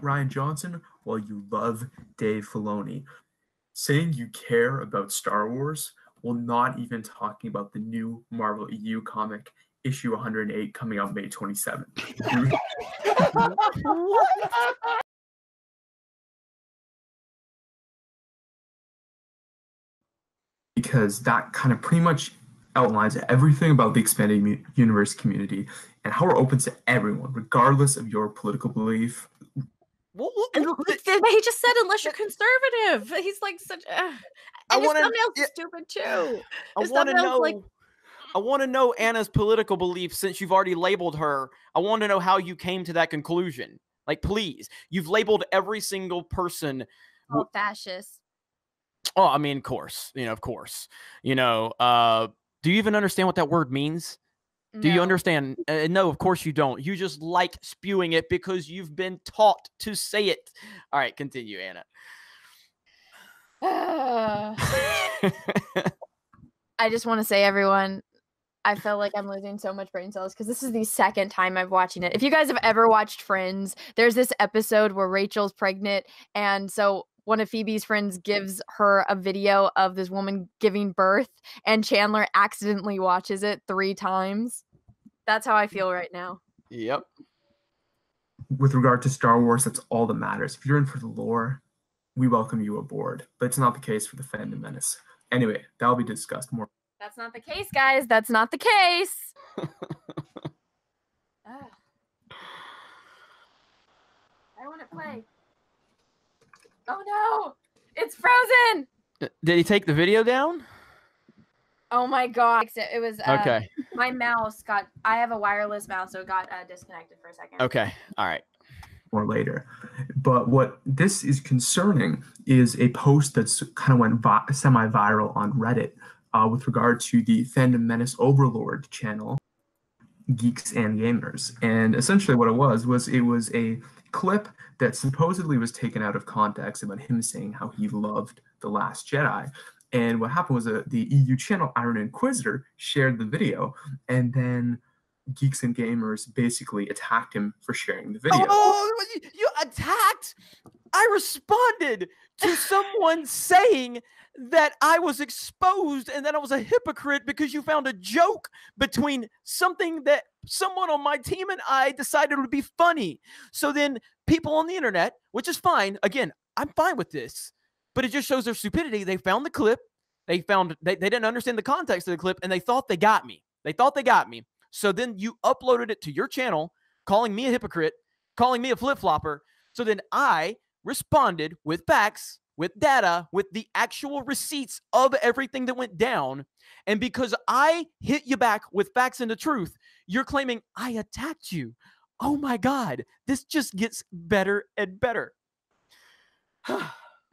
Rian Johnson while you love Dave Filoni. Saying you care about Star Wars while not even talking about the new Marvel EU comic issue 108 coming out May 27th. Because that kind of pretty much outlines everything about the expanded universe community and how we're open to everyone, regardless of your political belief. He just said, unless you're conservative. He's like such. And his thumbnail's stupid too. I want to know Anna's political belief since you've already labeled her. I want to know how you came to that conclusion. Like, please, you've labeled every single person. Fascist. Oh, I mean, of course. Do you even understand what that word means? Do you understand? No, of course you don't. You just like spewing it because you've been taught to say it. All right, continue, Anna. I just want to say, everyone, I feel like I'm losing so much brain cells because this is the second time I'm watching it. If you guys have ever watched Friends, there's this episode where Rachel's pregnant, and so one of Phoebe's friends gives her a video of this woman giving birth, and Chandler accidentally watches it 3 times. That's how I feel right now. Yep. With regard to Star Wars, that's all that matters. If you're in for the lore, we welcome you aboard. But it's not the case for the Fandom Menace. Anyway, that'll be discussed more. That's not the case, guys. That's not the case. I want to play. Oh no! It's frozen! Did he take the video down? Oh my god. It was okay. My mouse I have a wireless mouse, so it got disconnected for a second. Okay. All right. Or later. But what this is concerning is a post that's kind of went semi-viral on Reddit with regard to the Fandom Menace Overlord channel, Geeks and Gamers. And essentially what it was a clip that supposedly was taken out of context about him saying how he loved The Last Jedi. And what happened was the EU channel Iron Inquisitor shared the video, and then Geeks and Gamers basically attacked him for sharing the video. Oh, you attacked? I responded to someone saying that I was exposed and that I was a hypocrite because you found a joke between something that someone on my team and I decided would be funny. So then people on the internet, which is fine. Again, I'm fine with this, but it just shows their stupidity. They found the clip. They didn't understand the context of the clip, and they thought they got me. So then you uploaded it to your channel, calling me a hypocrite, calling me a flip-flopper. So then I responded with facts, with data, with the actual receipts of everything that went down. And because I hit you back with facts and the truth, you're claiming I attacked you. Oh my God, this just gets better and better.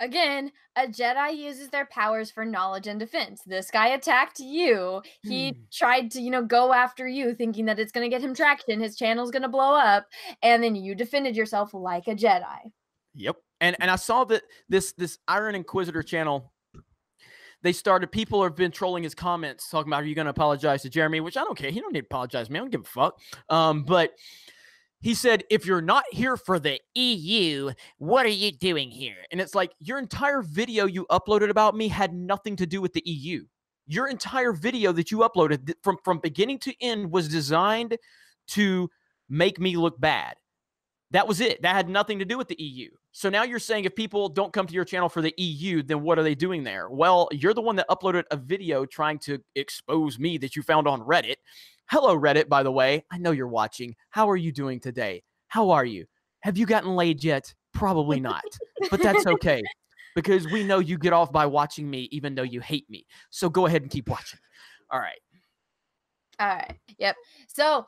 Again, a Jedi uses their powers for knowledge and defense. This guy attacked you. He tried to, go after you, thinking that it's going to get him traction. His channel's going to blow up. And then you defended yourself like a Jedi. Yep. And I saw that this Iron Inquisitor channel, people have been trolling his comments, talking about, are you going to apologize to Jeremy? Which I don't care. He don't need to apologize to me. I don't give a fuck. But he said, if you're not here for the EU, what are you doing here? And it's like, your entire video you uploaded about me had nothing to do with the EU. Your entire video that you uploaded from beginning to end was designed to make me look bad. That was it. That had nothing to do with the EU. So now you're saying if people don't come to your channel for the EU, then what are they doing there? Well, you're the one that uploaded a video trying to expose me that you found on Reddit. Hello, Reddit, by the way. I know you're watching. How are you doing today? How are you? Have you gotten laid yet? Probably not. But that's okay, because we know you get off by watching me even though you hate me. So go ahead and keep watching. All right. Yep. So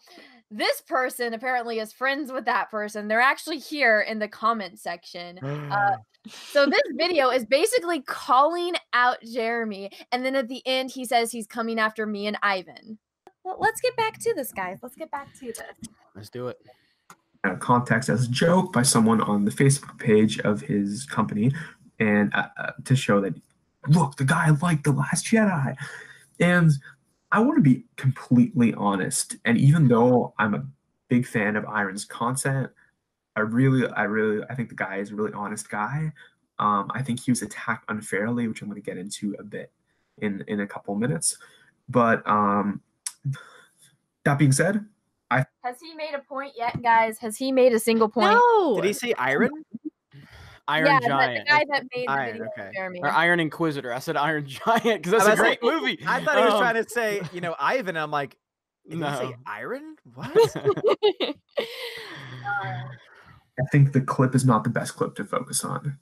this person apparently is friends with that person. They're actually here in the comment section. So this video is basically calling out Jeremy. And then at the end, he says he's coming after me and Ivan. Well, let's get back to this, guys. Let's get back to this. Let's do it. Context as a joke by someone on the Facebook page of his company, and to show that, look, the guy liked The Last Jedi. And I want to be completely honest. And even though I'm a big fan of Iron's content, I think the guy is a really honest guy. I think he was attacked unfairly, which I'm going to get into a bit in a couple minutes. But that being said, Has he made a point yet, guys? Has he made a single point? No. Did he say Iron? Iron yeah, Giant. the guy that made the Iron, video, okay. Jeremy. Or Iron Inquisitor. I said Iron Giant because that's I a was great like- movie. I thought he was trying to say, Ivan. I'm like, did he say No. Iron? What? I think the clip is not the best clip to focus on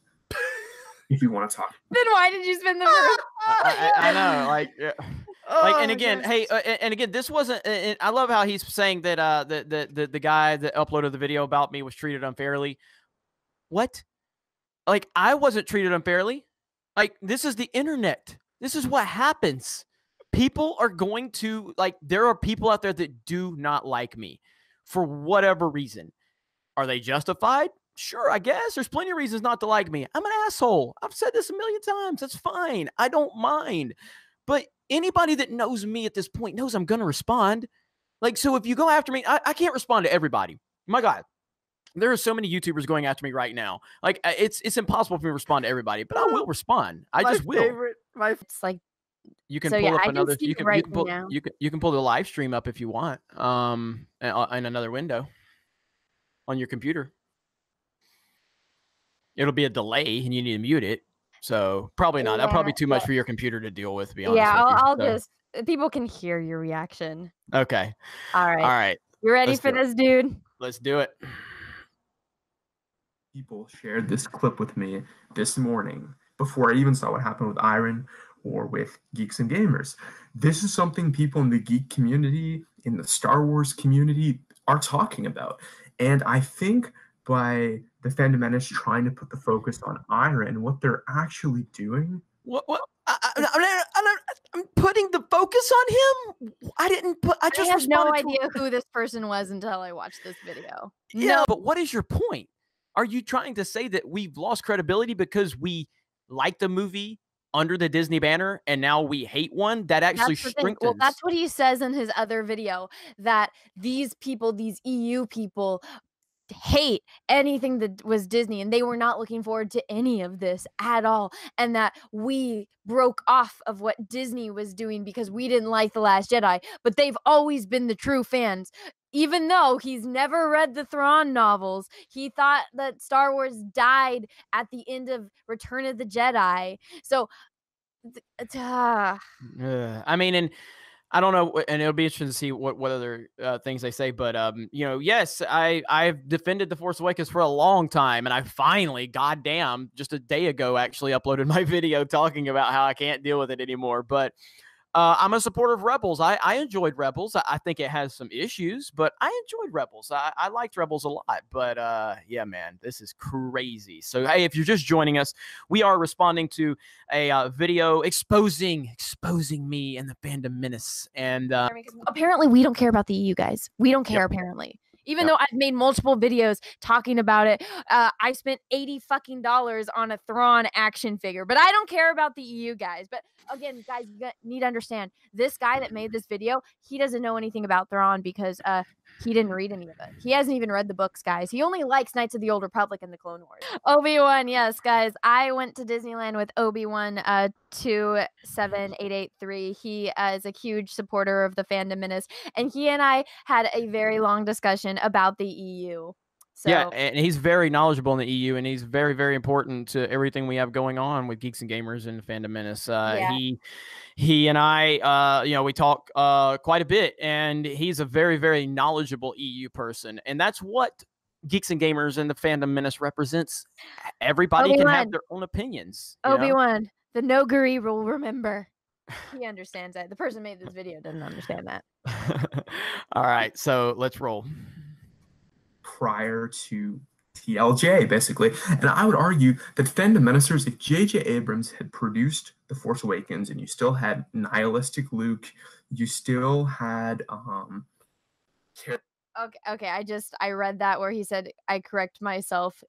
if you want to talk. Then why did you spend the first? I know, like, yeah. Like, and again, hey, and again, this wasn't. I love how he's saying that the guy that uploaded the video about me was treated unfairly. What? Like, I wasn't treated unfairly. Like, this is the internet. This is what happens. People are going to, like, there are people out there that do not like me for whatever reason. Are they justified? Sure, I guess. There's plenty of reasons not to like me. I'm an asshole. I've said this a million times. That's fine. I don't mind. But anybody that knows me at this point knows I'm going to respond. Like, so if you go after me, I can't respond to everybody. My God. There are so many YouTubers going after me right now. Like, it's impossible for me to respond to everybody, but I will respond. I just will. It's like, You can so pull yeah, up I can another. see You it can right you can pull now. you can pull the live stream up if you want. In another window on your computer. It'll be a delay, and you need to mute it. So probably not. That'll probably be too much for your computer to deal with. To be honest. Yeah, with you. I'll So, just. People can hear your reaction. Okay. All right. All right. You ready Let's for do it. this, dude? Let's do it. People shared this clip with me this morning before I even saw what happened with Iron or with Geeks and Gamers. This is something people in the geek community, in the Star Wars community, are talking about. And I think by the Fandom Menace trying to put the focus on Iron, what they're actually doing. What? I'm putting the focus on him. I didn't put. I just have no responded to idea who this person was until I watched this video. Yeah, No. but what is your point? Are you trying to say that we've lost credibility because we like the movie under the Disney banner and now we hate one? That actually That's the thing. strengthens. Well, that's what he says in his other video, that these people, these EU people, hate anything that was Disney, and they were not looking forward to any of this at all, and that we broke off of what Disney was doing because we didn't like The Last Jedi, but they've always been the true fans. Even though he's never read the Thrawn novels, he thought that Star Wars died at the end of Return of the Jedi. So I mean, and I don't know, and it'll be interesting to see what other things they say. But yes, I've defended The Force Awakens for a long time, and I finally, goddamn, just a day ago, actually uploaded my video talking about how I can't deal with it anymore. But I'm a supporter of Rebels. I enjoyed Rebels. I think it has some issues, but I enjoyed Rebels. I liked Rebels a lot. But yeah, man, this is crazy. So hey, if you're just joining us, we are responding to a video exposing me and the Fandom Menace. And apparently we don't care about the EU guys. We don't care, apparently. Even though I've made multiple videos talking about it, I spent $80 on a Thrawn action figure, but I don't care about the EU guys. But again, guys, you need to understand, this guy that made this video, he doesn't know anything about Thrawn because he didn't read any of it. He hasn't even read the books, guys. He only likes Knights of the Old Republic and the Clone Wars. Obi-Wan, yes, guys. I went to Disneyland with Obi-Wan 27883. He is a huge supporter of the Fandom Menace, and he and I had a very long discussion about the EU. So, yeah, and he's very knowledgeable in the EU, and he's very, very important to everything we have going on with Geeks and Gamers and Fandom Menace. He and I, we talk quite a bit, and he's a very, very knowledgeable EU person, and that's what Geeks and Gamers and the Fandom Menace represents. Everybody can have their own opinions. Obi-Wan, the Noguri will remember. He understands that. The person who made this video doesn't understand that. All right, so let's roll. Prior to TLJ, basically. And I would argue that Fandom Menacers, if J.J. Abrams had produced The Force Awakens and you still had nihilistic Luke, you still had Okay, I read that where he said, I correct myself.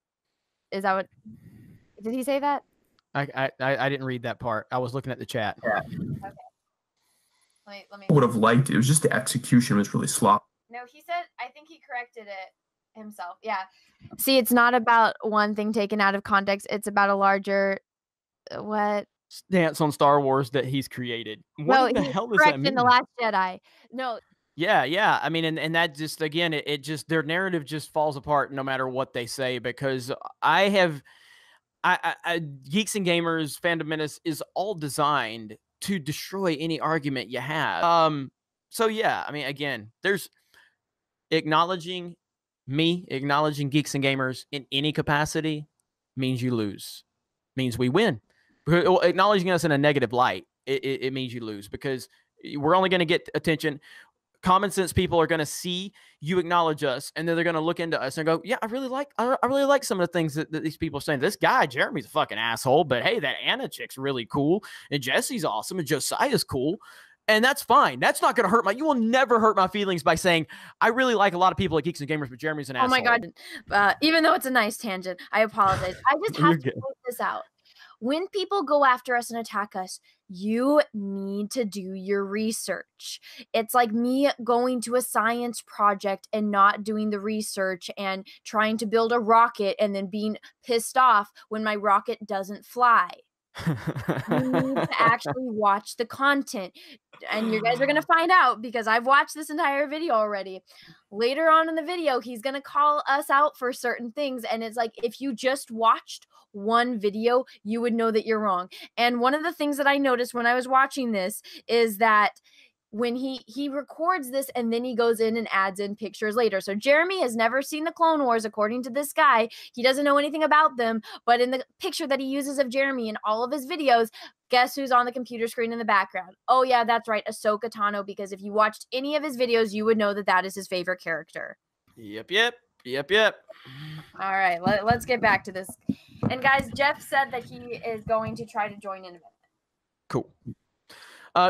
Is that what, did he say that? I didn't read that part. I was looking at the chat. Yeah. Okay. Let me. I would have liked it. It was just the execution was really sloppy. No, he said, I think he corrected it himself. Yeah. See, it's not about one thing taken out of context. It's about a larger what? Stance on Star Wars that he's created. What Well, the he's hell does correct that mean? in The Last Jedi. No, Yeah. I mean, and that just, again, it just, their narrative just falls apart no matter what they say, because Geeks and Gamers, Fandom Menace is all designed to destroy any argument you have. So yeah, I mean, again, there's acknowledging Geeks and Gamers in any capacity means you lose, means we win. Acknowledging us in a negative light, it means you lose, because we're only going to get attention. Common sense people are going to see you acknowledge us, and then they're going to look into us and go, yeah, I really like some of the things that these people are saying. This guy, Jeremy's a fucking asshole, but hey, that Anna chick's really cool, and Jesse's awesome, and Josiah's cool. And that's fine. That's not going to hurt you will never hurt my feelings by saying, I really like a lot of people at Geeks and Gamers, but Jeremy's an asshole. Oh my God. Even though it's a nice tangent, I apologize. I just have to point this out. When people go after us and attack us, you need to do your research. It's like me going to a science project and not doing the research and trying to build a rocket and then being pissed off when my rocket doesn't fly. You need to actually watch the content. And you guys are going to find out, because I've watched this entire video already. Later on in the video, he's going to call us out for certain things. And it's like, if you just watched one video, you would know that you're wrong. And one of the things that I noticed when I was watching this is that when he records this and then he goes in and adds in pictures later. So Jeremy has never seen the Clone Wars, according to this guy. He doesn't know anything about them, but in the picture that he uses of Jeremy in all of his videos, guess who's on the computer screen in the background? Oh yeah, that's right, Ahsoka Tano, because if you watched any of his videos, you would know that that is his favorite character. Yep. All right, let's get back to this. And guys, Jeff said that he is going to try to join in a minute. Cool.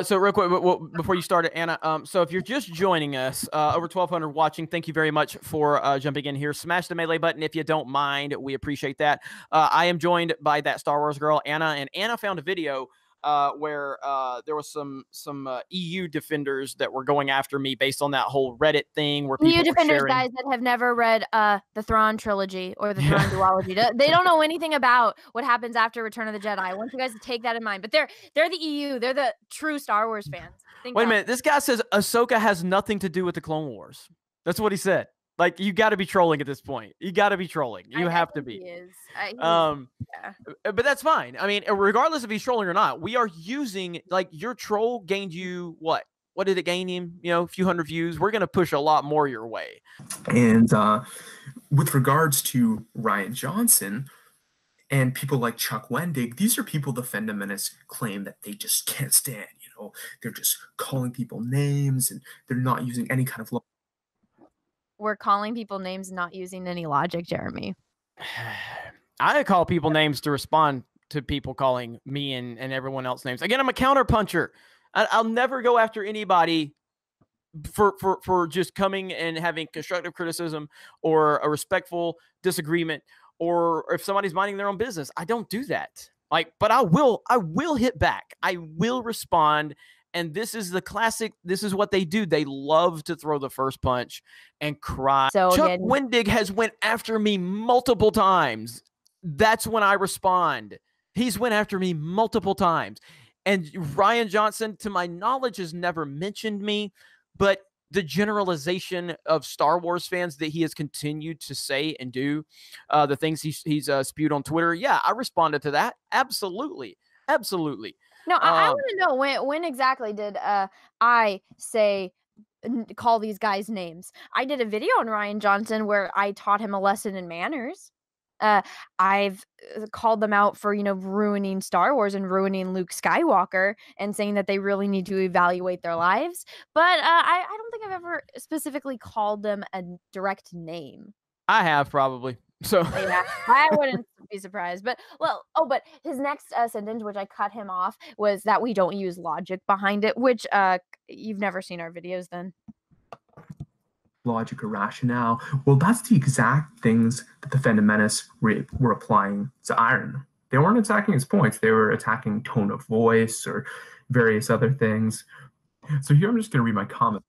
So real quick, before you start it, Anna, so if you're just joining us, over 1,200 watching, thank you very much for jumping in here. Smash the melee button if you don't mind. We appreciate that. I am joined by that Star Wars girl, Anna, and Anna found a video where there was some EU defenders that were going after me based on that whole Reddit thing where people EU defenders, sharing... guys that have never read the Thrawn trilogy or the Thrawn duology. They don't know anything about what happens after Return of the Jedi. I want you guys to take that in mind. But they're the EU. They're the true Star Wars fans. Wait a minute. This guy says Ahsoka has nothing to do with the Clone Wars. That's what he said. Like, you got to be trolling at this point. You got to be trolling. You have to be. He is. Yeah. But that's fine. I mean, regardless if he's trolling or not, we are using, like, your troll gained you what? What did it gain him? You know, a few hundred views. We're going to push a lot more your way. And with regards to Ryan Johnson and people like Chuck Wendig, these are people the Fandom Menace claim that they just can't stand. You know, they're just calling people names and they're not using any kind of We're calling people names, not using any logic, Jeremy. I call people names to respond to people calling me and everyone else names. Again, I'm a counter puncher. I'll never go after anybody for just coming and having constructive criticism or a respectful disagreement, or if somebody's minding their own business. I don't do that. Like, but I will hit back. I will respond. And this is the classic. This is what they do. They love to throw the first punch and cry. So Chuck Wendig has went after me multiple times. That's when I respond. He's went after me multiple times. And Ryan Johnson, to my knowledge, has never mentioned me, but the generalization of Star Wars fans that he has continued to say and do, the things he's spewed on Twitter. Yeah, I responded to that. Absolutely. No, I want to know when exactly did I say call these guys names? I did a video on Ryan Johnson where I taught him a lesson in manners. I've called them out for, ruining Star Wars and ruining Luke Skywalker and saying that they really need to evaluate their lives. But I don't think I've ever specifically called them a direct name. I have probably. So yeah, I wouldn't be surprised. But but his next sentence, which I cut him off, was that we don't use logic behind it, which you've never seen our videos then. Logic or rationale. Well, that's the exact things that the Fandom Menace were applying to Iron. They weren't attacking his points. They were attacking tone of voice or various other things. So here I'm just going to read my comment.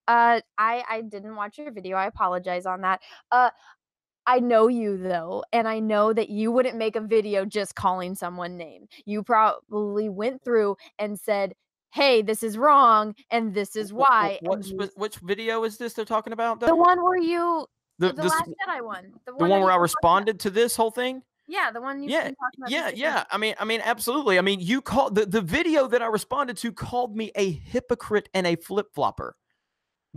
I didn't watch your video. I apologize on that. I know you though, and I know that you wouldn't make a video just calling someone name. You probably went through and said, "Hey, this is wrong, and this is why." Which video is this they're talking about? The one where you, the this, Last Jedi one, the one where I responded to this whole thing. Yeah, the one you've been talking about. Yeah. I mean, absolutely. I mean, you called the video that I responded to called me a hypocrite and a flip flopper,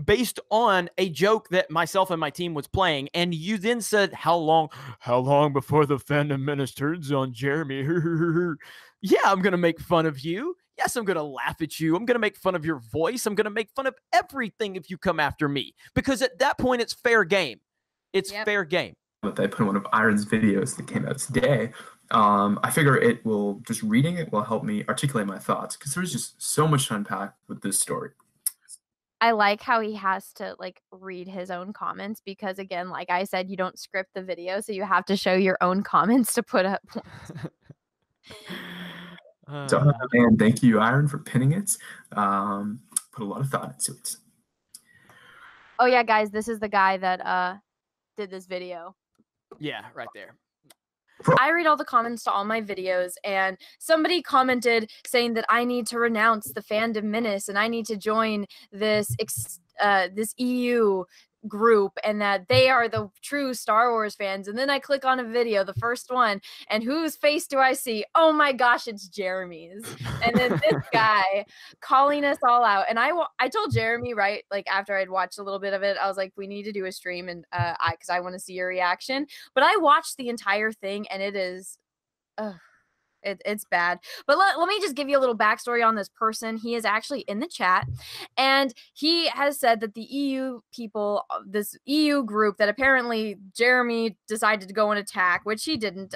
based on a joke that myself and my team was playing. And you then said, how long before the Fandom Menace turns on Jeremy? Yeah, I'm going to make fun of you. Yes, I'm going to laugh at you. I'm going to make fun of your voice. I'm going to make fun of everything if you come after me. Because at that point, it's fair game. It's fair game. But I put in one of Iron's videos that came out today. I figure just reading it will help me articulate my thoughts, because there's just so much to unpack with this story. I like how he has to like read his own comments, because again, like I said, you don't script the video, so you have to show your own comments to put up points. And thank you, Iron, for pinning it. Put a lot of thought into it. Oh yeah, guys, this is the guy that did this video. Yeah, right there. I read all the comments to all my videos, and somebody commented saying that I need to renounce the Fandom Menace and I need to join this this EU group, and that they are the true Star Wars fans. And then I click on a video, the first one, and whose face do I see? Oh my gosh, it's Jeremy's. And then this guy calling us all out. And I told Jeremy, right, like after I'd watched a little bit of it, I was like, we need to do a stream, and because I want to see your reaction. But I watched the entire thing, and it is it's bad. But let me just give you a little backstory on this person. He is actually in the chat, and he has said that the EU people, this EU group that apparently Jeremy decided to go and attack, which he didn't.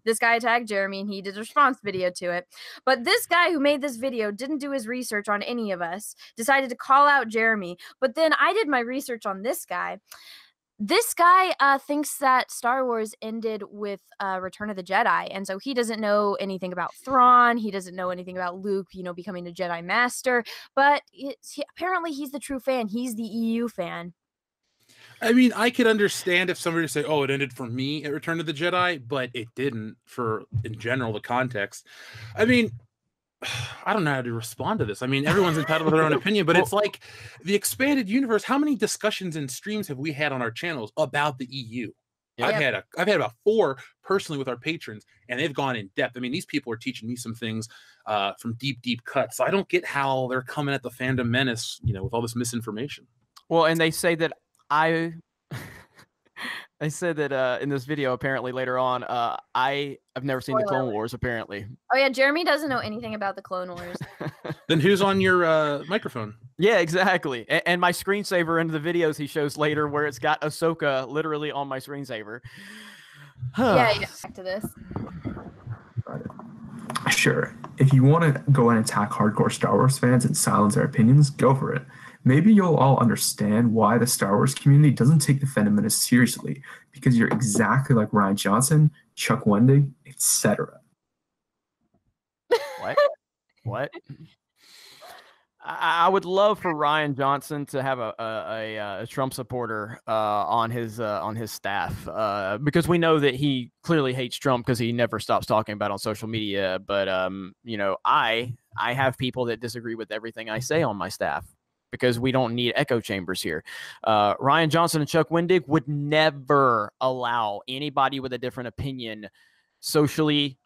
This guy attacked Jeremy, and he did a response video to it. But this guy who made this video didn't do his research on any of us, decided to call out Jeremy. But then I did my research on this guy. This guy thinks that Star Wars ended with Return of the Jedi, and so he doesn't know anything about Thrawn. He doesn't know anything about Luke, becoming a Jedi Master. But apparently, he's the true fan. He's the EU fan. I mean, I could understand if somebody would say, "Oh, it ended for me at Return of the Jedi," but it didn't. In general, the context. I mean, I don't know how to respond to this. I mean, everyone's entitled to their own opinion, but it's like the expanded universe. How many discussions and streams have we had on our channels about the EU? Yeah. I've had about 4 personally with our patrons, and they've gone in depth. I mean, these people are teaching me some things from deep cuts. So I don't get how they're coming at the Fandom Menace, with all this misinformation. Well, and they say that I said that in this video, apparently later on, I've never seen the Clone Wars, apparently. Oh, yeah. Jeremy doesn't know anything about the Clone Wars. Then who's on your microphone? Yeah, exactly. And my screensaver in the videos he shows later, where it's got Ahsoka literally on my screensaver. Yeah, back to this. Sure. If you want to go and attack hardcore Star Wars fans and silence their opinions, go for it. Maybe you'll all understand why the Star Wars community doesn't take the Fandom Menace seriously, because you're exactly like Rian Johnson, Chuck Wendig, etc. What? I would love for Rian Johnson to have a Trump supporter on his staff, because we know that he clearly hates Trump because he never stops talking about it on social media. But I have people that disagree with everything I say on my staff, because we don't need echo chambers here. Rian Johnson and Chuck Wendig would never allow anybody with a different opinion, socially,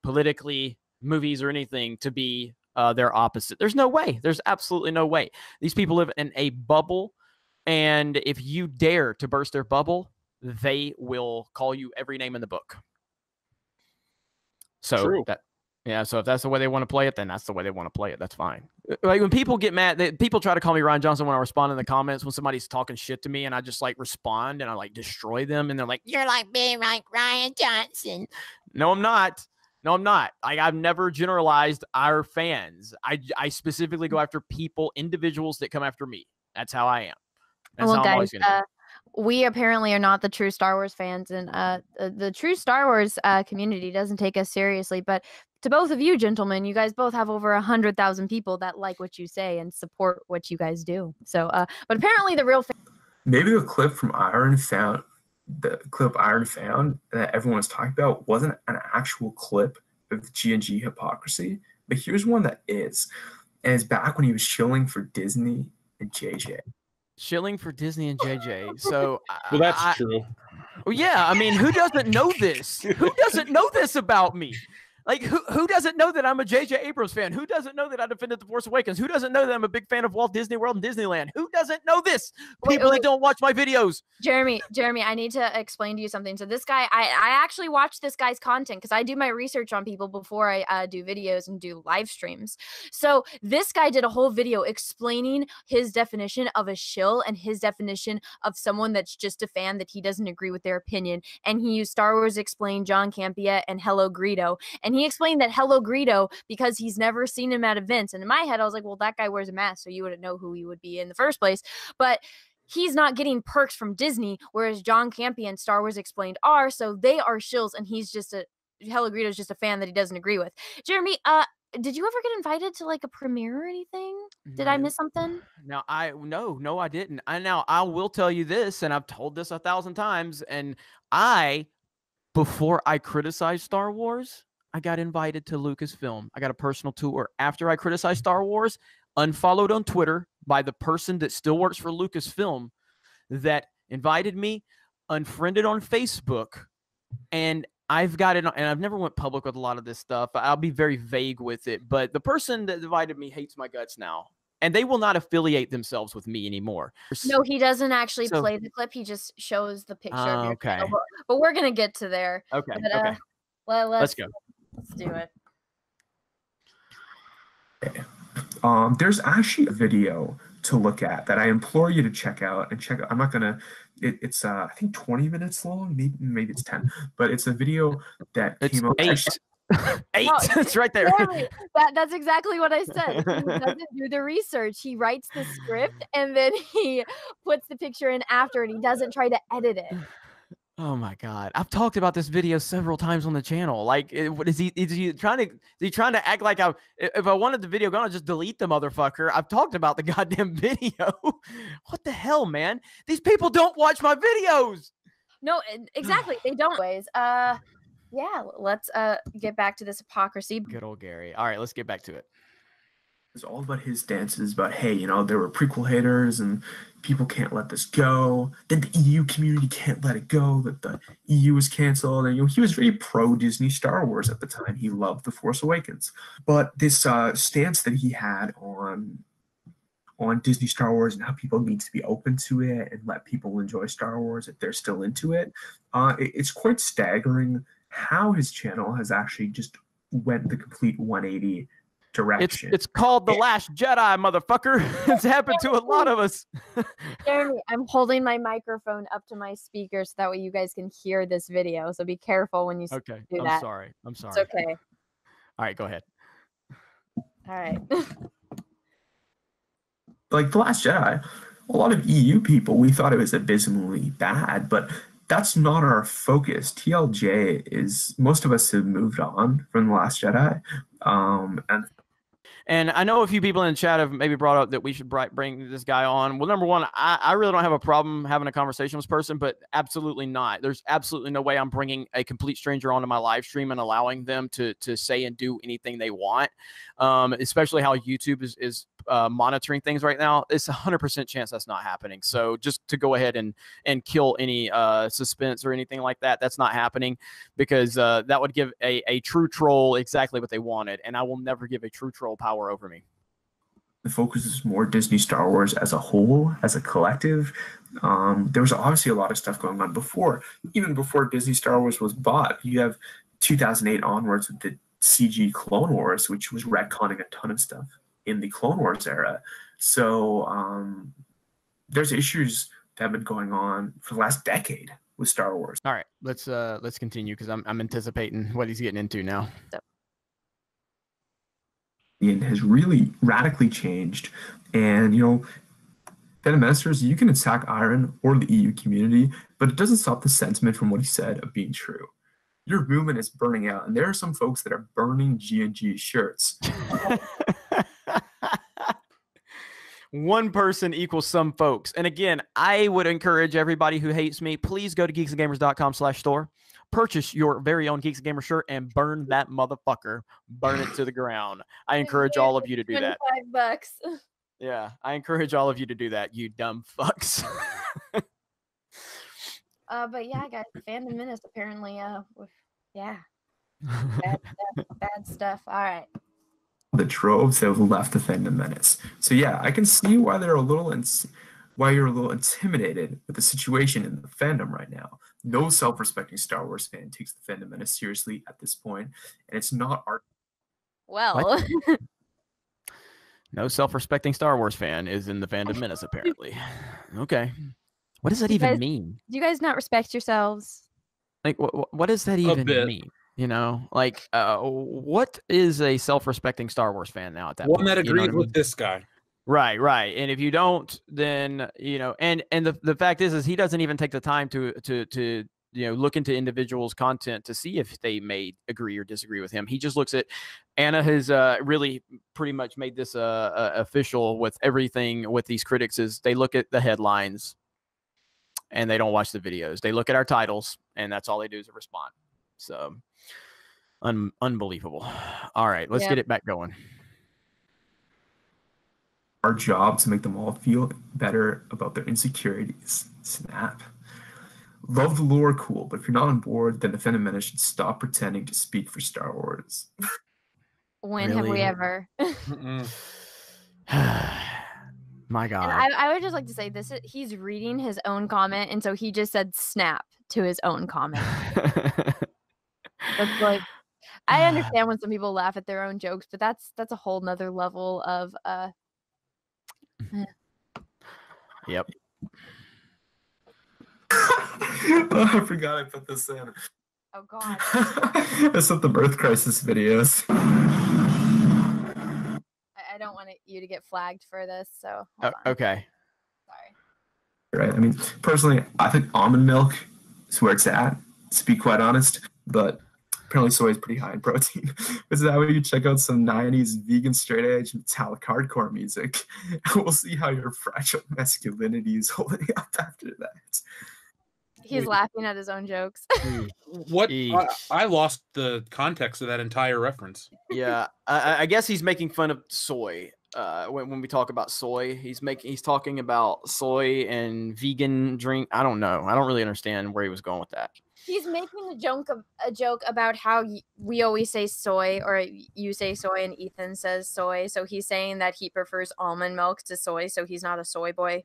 politically, movies, or anything, to be their opposite. There's no way. There's absolutely no way. These people live in a bubble, and if you dare to burst their bubble, they will call you every name in the book. So True. So if that's the way they want to play it, then that's the way they want to play it. That's fine. Like when people get mad, people try to call me Rian Johnson when I respond in the comments, when somebody's talking shit to me, and I just like respond and I like destroy them, and they're like, "You're like being like Rian Johnson." No, I'm not. Like, I've never generalized our fans. I specifically go after individuals that come after me. That's how I am. That's how I'm always gonna do. we apparently are not the true Star Wars fans, and the true Star Wars community doesn't take us seriously. But to both of you gentlemen, you guys both have over 100,000 people that like what you say and support what you guys do. So, but apparently the real Maybe the clip from Iron found, the clip Iron found that everyone was talking about wasn't an actual clip of G&G hypocrisy, but here's one that is. And it's back when he was shilling for Disney and JJ. Shilling for Disney and JJ. So Well, that's true. Well, yeah, I mean, who doesn't know this? Who doesn't know this about me? Like, who doesn't know that I'm a J.J. Abrams fan? Who doesn't know that I defended The Force Awakens? Who doesn't know that I'm a big fan of Walt Disney World and Disneyland? Who doesn't know this? People that don't watch my videos. Jeremy, I need to explain to you something. So this guy, I actually watch this guy's content because I do my research on people before I do videos and do live streams. So this guy did a whole video explaining his definition of a shill and his definition of someone that's just a fan that he doesn't agree with their opinion. And he used Star Wars Explained, John Campea, and Hello Greedo. And he explained that Hello Greedo, because he's never seen him at events. And in my head, I was like, well, that guy wears a mask, so you wouldn't know who he would be in the first place. But he's not getting perks from Disney, whereas John Campea and Star Wars Explained are, so they are shills, and he's just Hello Greedo's just a fan that he doesn't agree with. Jeremy, did you ever get invited to like a premiere or anything? Did I miss something? No, I didn't. I will tell you this, and I've told this 1,000 times, and before I criticized Star Wars, I got invited to Lucasfilm. I got a personal tour. After I criticized Star Wars, unfollowed on Twitter by the person that still works for Lucasfilm that invited me, unfriended on Facebook, and I've got it, and I've never went public with a lot of this stuff. I'll be very vague with it, but the person that invited me hates my guts now, and they will not affiliate themselves with me anymore. No, he doesn't actually play the clip. He just shows the picture of your channel. But we're going to get to there. Okay, but, okay. Let's go. Let's do it. Okay. There's actually a video to look at that I implore you to check out. I'm not gonna. It's I think 20 minutes long. Maybe it's 10. But it's a video that came out. 8. 8. No, It's right there. That's exactly what I said. He doesn't do the research. He writes the script and then he puts the picture in after, and he doesn't try to edit it. Oh my God. I've talked about this video several times on the channel. Like, what is he trying to act like if I wanted the video gone, I'd just delete the motherfucker. I've talked about the goddamn video. What the hell, man? These people don't watch my videos. No, exactly. They don't. Yeah, let's get back to this hypocrisy. Good old Gary. All right, let's get back to it. It's all about his stances about, hey, there were prequel haters and people can't let this go. Then the EU community can't let it go, that the EU was canceled. And he was very pro-Disney Star Wars at the time. He loved The Force Awakens. But this stance that he had on Disney Star Wars and how people need to be open to it and let people enjoy Star Wars if they're still into it, it's quite staggering how his channel has actually just went the complete 180 direction. It's called The Last Jedi, motherfucker. It's happened to a lot of us. Jeremy, I'm holding my microphone up to my speaker so that way you guys can hear this video. So be careful when you do that. I'm sorry. It's okay. All right, go ahead. All right. Like The Last Jedi, a lot of EU people, we thought it was abysmally bad, but that's not our focus. TLJ is, most of us have moved on from The Last Jedi. And I know a few people in the chat have maybe brought up that we should bring this guy on. Well, number one, I really don't have a problem having a conversation with this person, but absolutely not. There's absolutely no way I'm bringing a complete stranger onto my live stream and allowing them to say and do anything they want, especially how YouTube is monitoring things right now. It's 100% chance that's not happening. So just to go ahead and kill any suspense or anything like that, that's not happening, because that would give a true troll exactly what they wanted, and I will never give a true troll power over me. The focus is more Disney Star Wars as a whole, as a collective. There was obviously a lot of stuff going on before, even before Disney Star Wars was bought. You have 2008 onwards with the CG Clone Wars, which was retconning a ton of stuff in the Clone Wars era. So there's issues that have been going on for the last decade with Star Wars. All right, let's continue, because I'm anticipating what he's getting into now. And has really radically changed. And Fandom Menacers, you can attack Iron or the EU community, but it doesn't stop the sentiment from what he said of being true. Your movement is burning out, and there are some folks that are burning G&G shirts. One person equals some folks. And again, I would encourage everybody who hates me, please go to geeksandgamers.com/store, purchase your very own Geeks and Gamer shirt, and burn that motherfucker. Burn it to the ground. I encourage all of you to do that. $25. Yeah, I encourage all of you to do that, you dumb fucks. But yeah, guys, Fandom Menace apparently, yeah, bad stuff. All right. The droves that have left the Fandom Menace. So yeah, I can see why you're a little intimidated with the situation in the fandom right now. No self-respecting Star Wars fan takes the Fandom Menace seriously at this point, and it's not our. Well, No self-respecting Star Wars fan is in the Fandom Menace, apparently. Okay. What does that even mean? Do you guys not respect yourselves? Like, what does that even mean? You know, like, what is a self-respecting Star Wars fan now at that point? One that agrees with this guy. Right. And if you don't, then, you know, and the fact is he doesn't even take the time to look into individuals' content to see if they may agree or disagree with him. He just looks at. Anna has really pretty much made this official with everything with these critics. Is they look at the headlines and they don't watch the videos. They look at our titles and that's all they do is respond. So unbelievable. All right, let's get it back going. Our job to make them all feel better about their insecurities. Snap. Love the lore, cool, but if you're not on board, then the Fandom Menace should stop pretending to speak for Star Wars. When have we ever? My God. And I would just like to say this: he's reading his own comment, and so he just said "snap" to his own comment. That's like, I understand when some people laugh at their own jokes, but that's a whole nother level of Yep. Oh, I forgot I put this in. Oh God. I sent the birth crisis videos. I don't want you to get flagged for this, so okay. Sorry. Right. I mean, personally, I think almond milk is where it's at, to be quite honest. But apparently soy is pretty high in protein. Is that way you check out some 90s vegan straight edge metallic hardcore music? We'll see how your fragile masculinity is holding up after that. He's laughing at his own jokes. What? I lost the context of that entire reference. Yeah, I guess he's making fun of soy. When we talk about soy, he's talking about soy and vegan drink. I don't know. I don't really understand where he was going with that. He's making a joke about how we always say soy, or you say soy and Ethan says soy. So he's saying that he prefers almond milk to soy, so he's not a soy boy.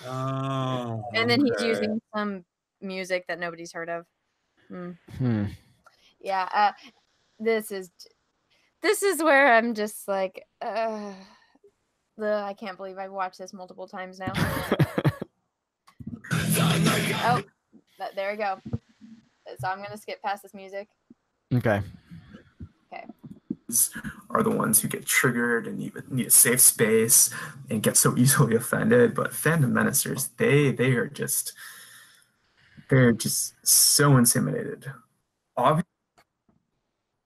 Oh. And then he's using some music that nobody's heard of. Yeah. This is where I'm just like, I can't believe I've watched this multiple times now. Oh, there we go. So I'm gonna skip past this music. Okay. Are the ones who get triggered and need a safe space and get so easily offended. But Fandom Menacers, they're just so intimidated.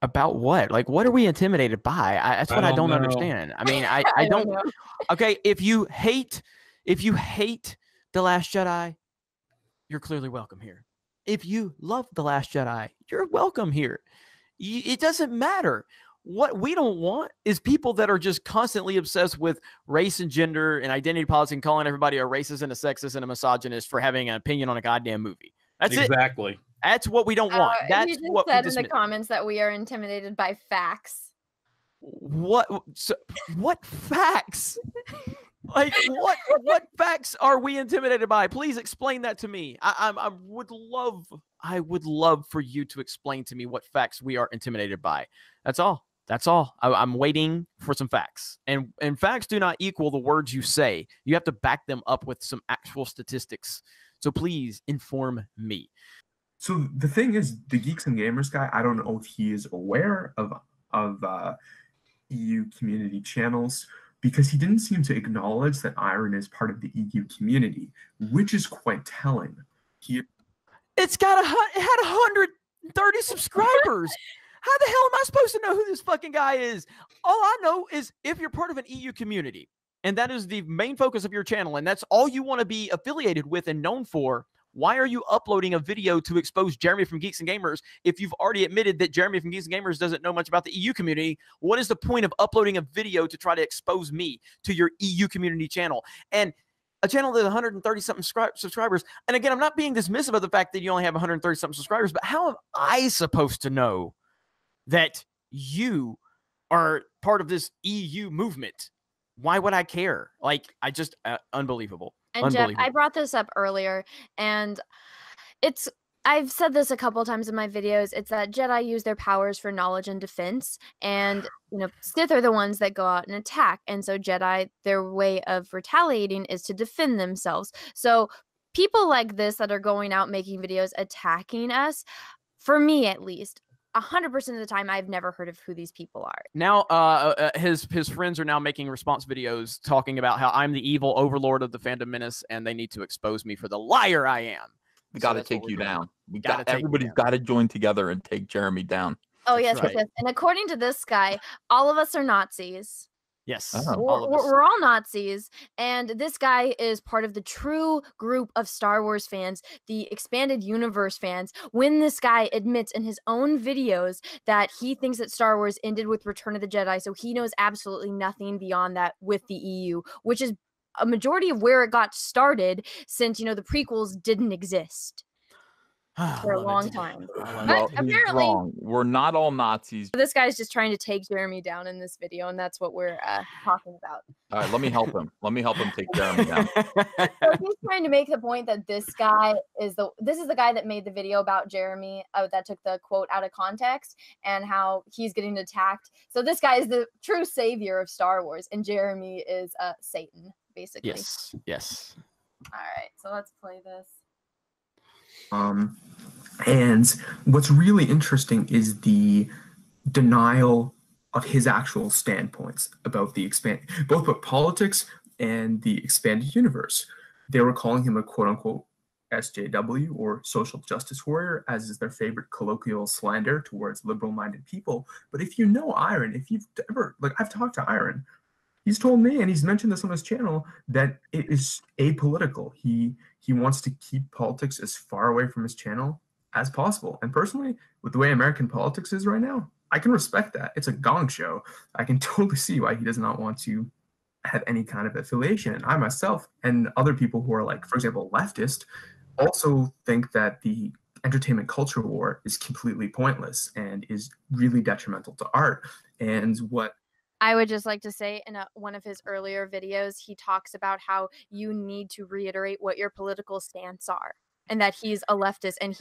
About what? Like, what are we intimidated by? That's what I don't understand. I mean, I don't know. Okay, if you hate The Last Jedi, you're clearly welcome here. If you love The Last Jedi, you're welcome here. It doesn't matter. What we don't want is people that are just constantly obsessed with race and gender and identity politics and calling everybody a racist and a sexist and a misogynist for having an opinion on a goddamn movie. That's exactly. It. That's what we don't want. That's what said in the comments that we are intimidated by facts. What? So, what facts? Like what facts are we intimidated by? Please explain that to me. I would love for you to explain to me what facts we are intimidated by. That's all. I'm waiting for some facts. And facts do not equal the words you say. You have to back them up with some actual statistics. So please inform me. So the thing is, the Geeks and Gamers guy, I don't know if he is aware of EU community channels, because he didn't seem to acknowledge that Iron is part of the EU community, which is quite telling. It had 130 subscribers. How the hell am I supposed to know who this fucking guy is? All I know is if you're part of an EU community and that is the main focus of your channel and that's all you want to be affiliated with and known for, why are you uploading a video to expose Jeremy from Geeks and Gamers if you've already admitted that Jeremy from Geeks and Gamers doesn't know much about the EU community? What is the point of uploading a video to try to expose me to your EU community channel? And a channel that 130-something subscribers. And again, I'm not being dismissive of the fact that you only have 130-something subscribers, but how am I supposed to know that you are part of this EU movement? Why would I care? Like, I just, unbelievable. And Jeff, I brought this up earlier, and I've said this a couple times in my videos. It's that Jedi use their powers for knowledge and defense, and Sith are the ones that go out and attack. And so Jedi, their way of retaliating is to defend themselves. So people like this that are going out making videos attacking us, for me at least, 100% of the time, I've never heard of who these people are. Now, his friends are now making response videos talking about how I'm the evil overlord of the Fandom Menace, and they need to expose me for the liar I am. We got to take you down. Everybody's got to join together and take Jeremy down. Oh, yes, right. Yes. And according to this guy, all of us are Nazis. Yes. We're all Nazis. And this guy is part of the true group of Star Wars fans, the expanded universe fans. When this guy admits in his own videos that he thinks that Star Wars ended with Return of the Jedi, so he knows absolutely nothing beyond that with the EU, which is a majority of where it got started since, the prequels didn't exist for a long time. Well, apparently, wrong. We're not all Nazis. This guy's just trying to take Jeremy down in this video, and that's what we're talking about. All right, let me help him. Let me help him take Jeremy down. So he's trying to make the point that this guy is the guy that made the video about Jeremy that took the quote out of context and how he's getting attacked. So this guy is the true savior of Star Wars, and Jeremy is Satan, basically. Yes. All right, so let's play this. And what's really interesting is the denial of his actual standpoints about both about politics and the expanded universe. They were calling him a quote-unquote SJW, or social justice warrior, as is their favorite colloquial slander towards liberal-minded people. But if you know Iron, if you've ever, I've talked to Iron, he's told me, and he's mentioned this on his channel, that it is apolitical. He wants to keep politics as far away from his channel as possible. And personally, with the way American politics is right now, I can respect that. It's a gong show. I can totally see why he does not want to have any kind of affiliation. And I myself and other people who are, for example, leftist, also think that the entertainment culture war is completely pointless and is really detrimental to art. And what I would just like to say, in one of his earlier videos, he talks about how you need to reiterate what your political stance are, and that he's a leftist, and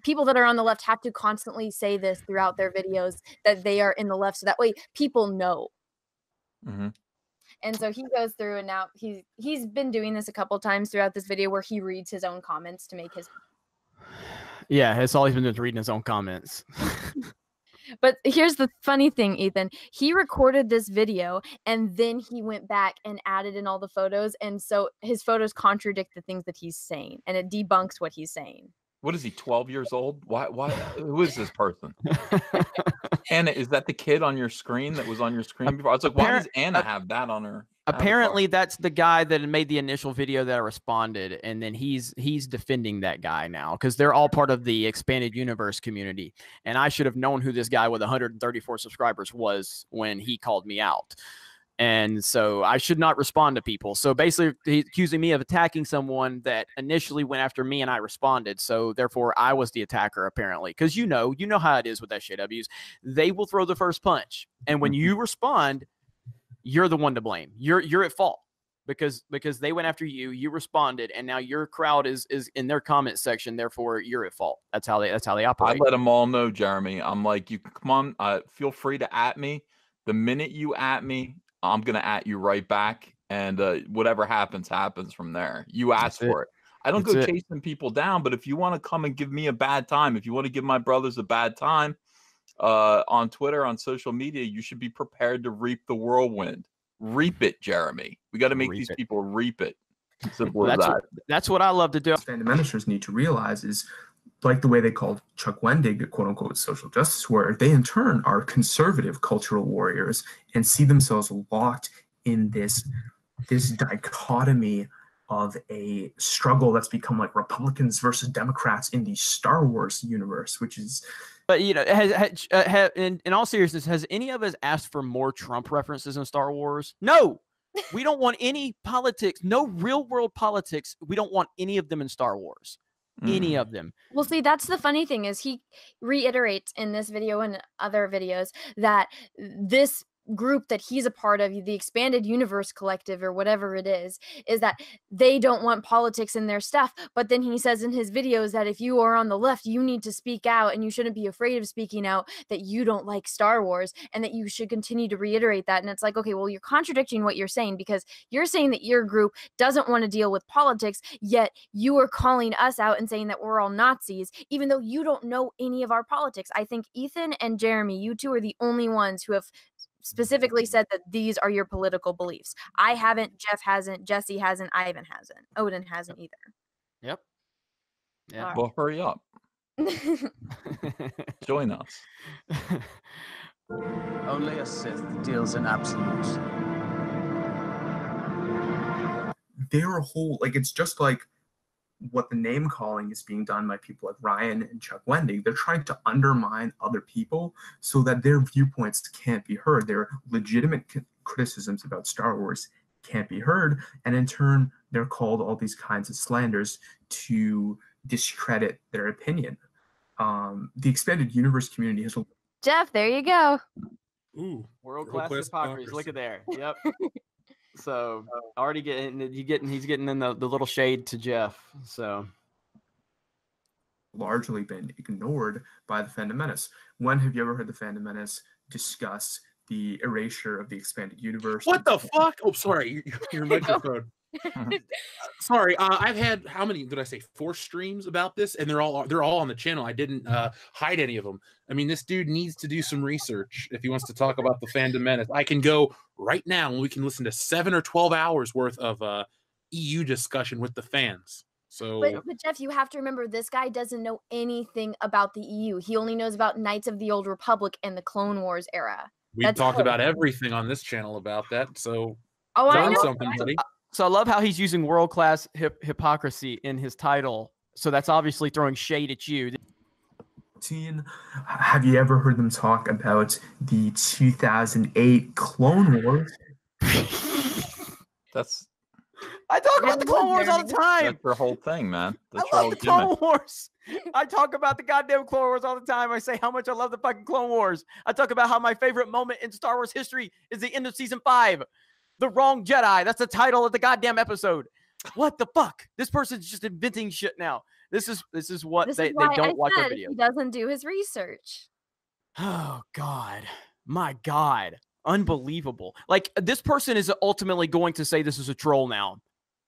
people that are on the left have to constantly say this throughout their videos, that they are in the left, so that way people know. Mm-hmm. And so he goes through, and now he's been doing this a couple times throughout this video where he reads his own comments to make his. Yeah, it's all he's been doing is reading his own comments. But here's the funny thing, Ethan. He recorded this video, and then he went back and added in all the photos, and so his photos contradict the things that he's saying, and it debunks what he's saying. What is he, 12 years old? Why? Who is this person? Anna, is that the kid on your screen that was on your screen before? I was like, why does Anna have that on her? Apparently, that's the guy that made the initial video that I responded, and then he's defending that guy now because they're all part of the expanded universe community. And I should have known who this guy with 134 subscribers was when he called me out. And so I should not respond to people. So basically, he's accusing me of attacking someone that initially went after me, and I responded. So therefore, I was the attacker, apparently. Because you know how it is with SJWs. They will throw the first punch. And when you respond, you're the one to blame. You're at fault because they went after you. You responded, and now your crowd is in their comment section. Therefore, you're at fault. That's how they operate. I let them all know, Jeremy. I'm like, you come on. Feel free to at me. The minute you at me, I'm gonna at you right back, and whatever happens from there. You ask for it. I don't go chasing people down, but if you want to come and give me a bad time, if you want to give my brothers a bad time, on Twitter, on social media, you should be prepared to reap the whirlwind. Reap it, Jeremy. We got to make these people reap it. Simple as that. That's what I love to do. Fandom Menacers need to realize is, like the way they called Chuck Wendig a quote-unquote social justice warrior, they in turn are conservative cultural warriors and see themselves locked in this dichotomy of a struggle that's become like Republicans versus Democrats in the Star Wars universe, which is... But, you know, in all seriousness, has any of us asked for more Trump references in Star Wars? No. We don't want any politics, no real world politics. We don't want any of them in Star Wars. Any of them. Well, see, that's the funny thing is he reiterates in this video and other videos that this group that he's a part of, the Expanded Universe Collective or whatever it is that they don't want politics in their stuff. But then he says in his videos that if you are on the left, you need to speak out and you shouldn't be afraid of speaking out, that you don't like Star Wars and that you should continue to reiterate that. And it's like, okay, well, you're contradicting what you're saying, because you're saying that your group doesn't want to deal with politics, yet you are calling us out and saying that we're all Nazis, even though you don't know any of our politics. I think Ethan and Jeremy, you two are the only ones who have specifically said that these are your political beliefs. I haven't, Jeff hasn't, Jesse hasn't, Ivan hasn't, Odin hasn't either. Yep. Yeah. Well, hurry up. Join us. Only a Sith deals in absolutes. They're a whole, like, it's just like what the name calling is being done by people like Ryan and Chuck Wendig. They're trying to undermine other people so that their viewpoints can't be heard. Their legitimate criticisms about Star Wars can't be heard. And in turn, they're called all these kinds of slanders to discredit their opinion. The Expanded Universe community has... Jeff, there you go. Ooh, World-class hypocrisy. Look at there. Yep. So already he's getting in the little shade to Jeff. So largely been ignored by the Fandom Menace. When have you ever heard the Fandom Menace discuss the erasure of the Expanded Universe? What the fuck? Oh, sorry, your microphone. Sorry, I've had, how many did I say? 4 streams about this, and they're all on the channel. I didn't hide any of them. I mean, this dude needs to do some research if he wants to talk about the Fandom Menace. I can go right now and we can listen to 7 or 12 hours worth of EU discussion with the fans. So, but Jeff, you have to remember, this guy doesn't know anything about the EU. He only knows about Knights of the Old Republic and the Clone Wars era. We've talked about everything on this channel about that. So, I know. Something, buddy. So I love how he's using world-class hypocrisy in his title. So that's obviously throwing shade at you. Have you ever heard them talk about the 2008 Clone Wars? I talk about the Clone Wars all the time. That's your whole thing, man. That's I love the Clone Wars. I talk about the goddamn Clone Wars all the time. I say how much I love the fucking Clone Wars. I talk about how my favorite moment in Star Wars history is the end of season 5. The Wrong Jedi. That's the title of the goddamn episode. What the fuck? This person's just inventing shit now. This is what they don't watch our videos. He doesn't do his research. Oh God. My God. Unbelievable. Like, this person is ultimately going to say this is a troll now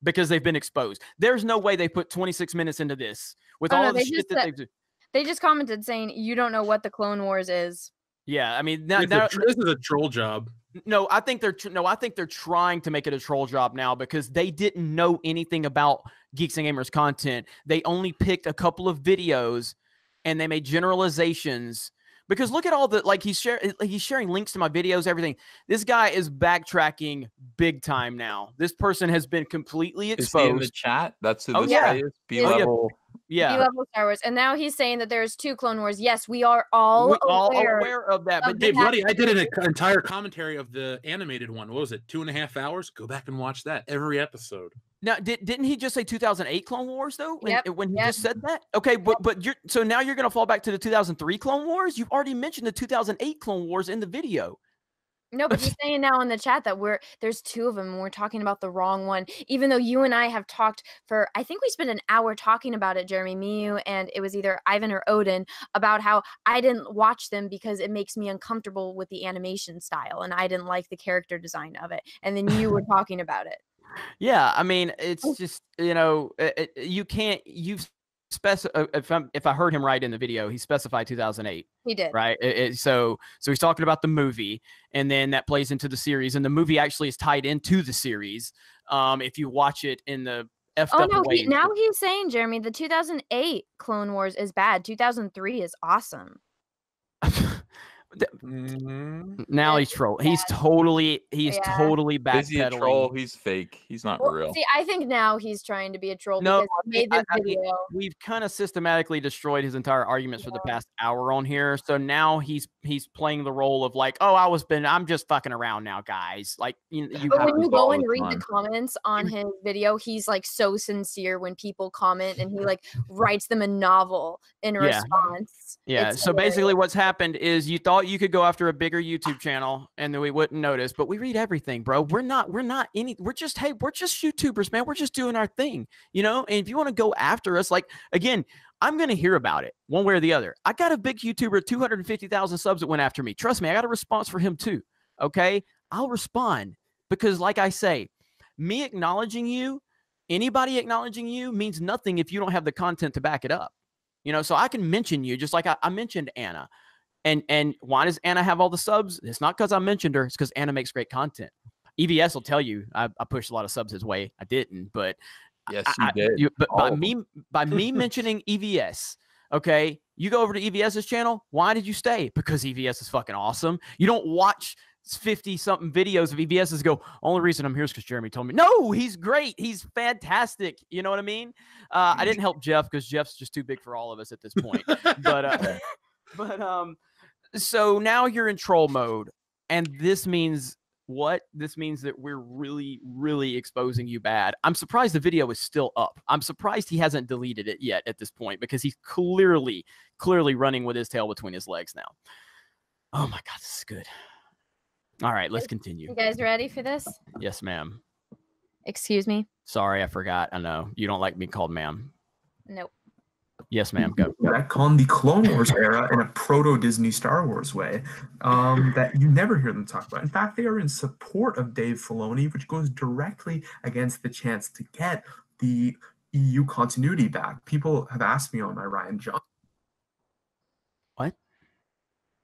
because they've been exposed. There's no way they put 26 minutes into this with all the shit that they've done. They just commented saying you don't know what the Clone Wars is. Yeah, I mean, this is a troll job. No, I think they're trying to make it a troll job now because they didn't know anything about Geeks and Gamers content. They only picked a couple of videos and they made generalizations. Because look at all the, like, he's sharing links to my videos, everything. This guy is backtracking big time now. This person has been completely exposed. Is he in the chat? That's who this guy is. B-level. Yeah. B-level Star Wars. And now he's saying that there's 2 Clone Wars. Yes, we are all aware of that. But hey, buddy, I did an entire commentary of the animated one. What was it? 2.5 hours? Go back and watch that every episode. Now, didn't he just say 2008 Clone Wars though? When he just said that? Okay, but so now you're gonna fall back to the 2003 Clone Wars? You've already mentioned the 2008 Clone Wars in the video. No, but he's saying now in the chat that there's 2 of them and we're talking about the wrong one. Even though you and I have talked for, I think we spent an hour talking about it, Jeremy, me, you, and it was either Ivan or Odin, about how I didn't watch them because it makes me uncomfortable with the animation style and I didn't like the character design of it. And then you were talking about it. Yeah, I mean, it's just, you know, you've if I heard him right in the video, he specified 2008. He did. Right. So he's talking about the movie, and then that plays into the series, and the movie actually is tied into the series. If you watch it in the effed up way. Now he's saying, Jeremy, the 2008 Clone Wars is bad. 2003 is awesome. Now he's troll. He's totally backpedaling. Is he a troll? He's fake. He's not real. See, I think now he's trying to be a troll No, because he made this video. We've kind of systematically destroyed his entire arguments for the past hour on here. So now he's playing the role of like, oh, I'm just fucking around now, guys. Like but when you go and read the comments on his video, he's like so sincere when people comment, and he like writes them a novel in response. Yeah. It's so basically what's happened is you thought you could go after a bigger YouTube channel and then we wouldn't notice, but we read everything, bro. We're just YouTubers, man. We're just doing our thing, and if you want to go after us, like, again, I'm going to hear about it one way or the other. I got a big YouTuber, 250,000 subs that went after me. Trust me, I got a response for him too. Okay. I'll respond because like I say, me acknowledging you, anybody acknowledging you means nothing if you don't have the content to back it up. So I can mention you just like I mentioned Anna. And why does Anna have all the subs? It's not because I mentioned her. It's because Anna makes great content. EVS will tell you I pushed a lot of subs his way. I didn't, but yes, you did. But by me mentioning EVS, okay, you go over to EVS's channel. Why did you stay? Because EVS is fucking awesome. You don't watch 50-something videos of EVS and go, only reason I'm here is because Jeremy told me. No, he's great. He's fantastic. You know what I mean? I didn't help Jeff because Jeff's just too big for all of us at this point. But so now you're in troll mode, and this means what? This means that we're really, really exposing you bad. I'm surprised the video is still up. I'm surprised he hasn't deleted it yet at this point because he's clearly running with his tail between his legs now. Oh my God, this is good. All right, let's continue. You guys ready for this? Yes, ma'am. Excuse me? Sorry, I forgot. I know. You don't like being called ma'am. Nope. Yes, ma'am. Go. Back on the Clone Wars era in a proto-Disney Star Wars way that you never hear them talk about. In fact, they are in support of Dave Filoni, which goes directly against the chance to get the EU continuity back. People have asked me on my Ryan Johnson. What?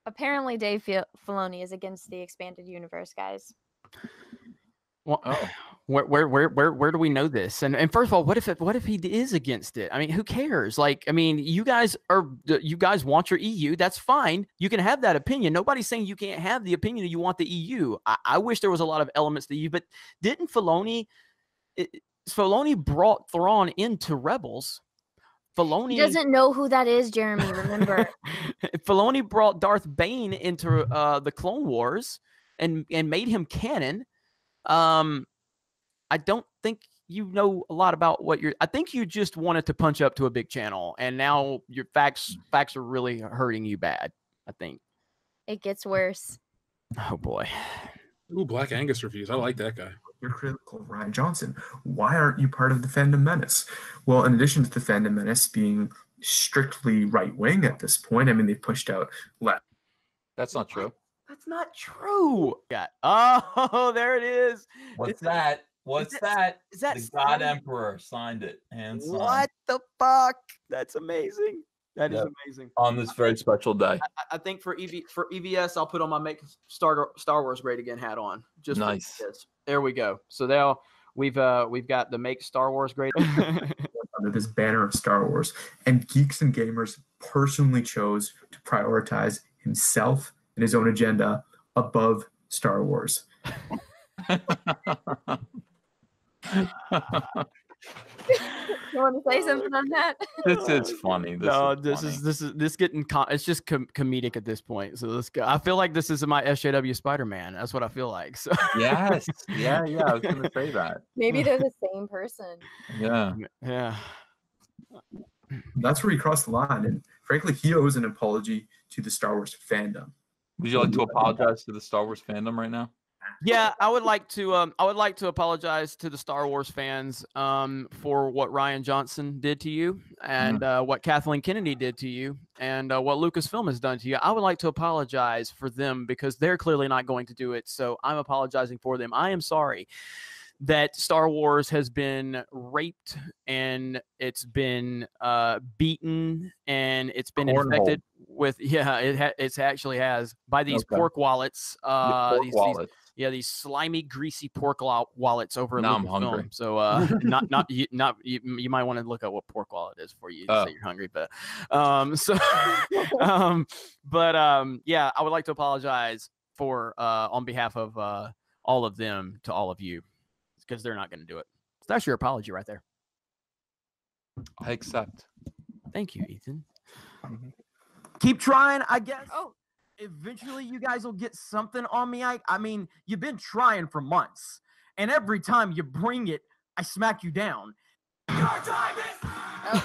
Apparently, Dave Filoni is against the expanded universe, guys. Well, where do we know this? And first of all, what if he is against it? I mean, who cares? Like, I mean, you guys want your EU. That's fine. You can have that opinion. Nobody's saying you can't have the opinion that you want the EU. I wish there was a lot of elements to the EU, but didn't Filoni brought Thrawn into Rebels? Filoni doesn't know who that is, Jeremy. Remember, Filoni brought Darth Bane into the Clone Wars and made him canon. I don't think you know a lot about what I think you just wanted to punch up to a big channel, and now your facts are really hurting you bad. I think it gets worse. Oh boy. Ooh, Black Angus reviews. I like that guy. You're critical of Ryan Johnson. Why aren't you part of the Fandom Menace? Well, in addition to the Fandom Menace being strictly right-wing at this point, I mean, they pushed out left. That's not true. That's not true. Oh, there it is. What's that? What's that? Is that the God Emperor signed it? And what the fuck? That's amazing. That is amazing. On this very special day. I think for EVS, I'll put on my Make Star Wars Great Again hat on. Just nice. There we go. So now we've got the Make Star Wars Great under this banner of Star Wars, and Geeks and Gamers personally chose to prioritize himself and his own agenda above Star Wars. You want to say something on that? This is funny. This getting it's just comedic at this point. So let's go. I feel like this is my SJW Spider-Man. That's what I feel like. So yes, yeah. I was gonna say that. Maybe they're the same person. Yeah. That's where he crossed the line, and frankly, he owes an apology to the Star Wars fandom. Would you like to apologize to the Star Wars fandom right now? Yeah, I would like to apologize to the Star Wars fans for what Ryan Johnson did to you, and what Kathleen Kennedy did to you, and what Lucasfilm has done to you. I would like to apologize for them because they're clearly not going to do it. So I'm apologizing for them. I am sorry that Star Wars has been raped and it's been beaten and it's been infected with it's actually has by these pork wallets. These slimy, greasy pork wallets over at Now I'm hungry. Lucasfilm. So you might want to look at what pork wallet is for you. Say you're hungry, but yeah, I would like to apologize for on behalf of all of them to all of you, because they're not going to do it. So that's your apology right there. I accept. Thank you, Ethan. Keep trying, I guess. Oh. Eventually you guys will get something on me. I mean, you've been trying for months, and every time you bring it, I smack you down. Your time is...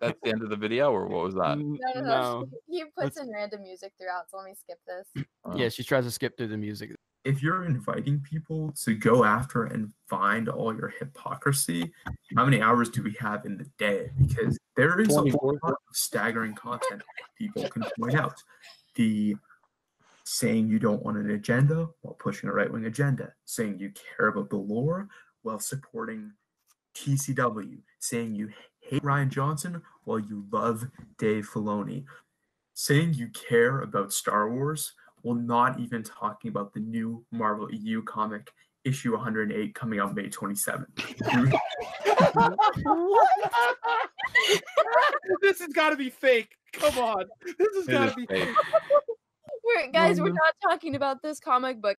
That's the end of the video, or what was that? No. He puts in random music throughout, so let me skip this. Yeah, she tries to skip through the music. If you're inviting people to go after and find all your hypocrisy, how many hours do we have in the day? Because there is a lot of staggering content people can point out. The saying you don't want an agenda while pushing a right-wing agenda, saying you care about the lore while supporting TCW, saying you hate Rian Johnson while you love Dave Filoni, saying you care about Star Wars while not even talking about the new Marvel EU comic issue 108 coming out May 27th. This has got to be fake. Come on. This has got to be fake. We're not talking about this comic book.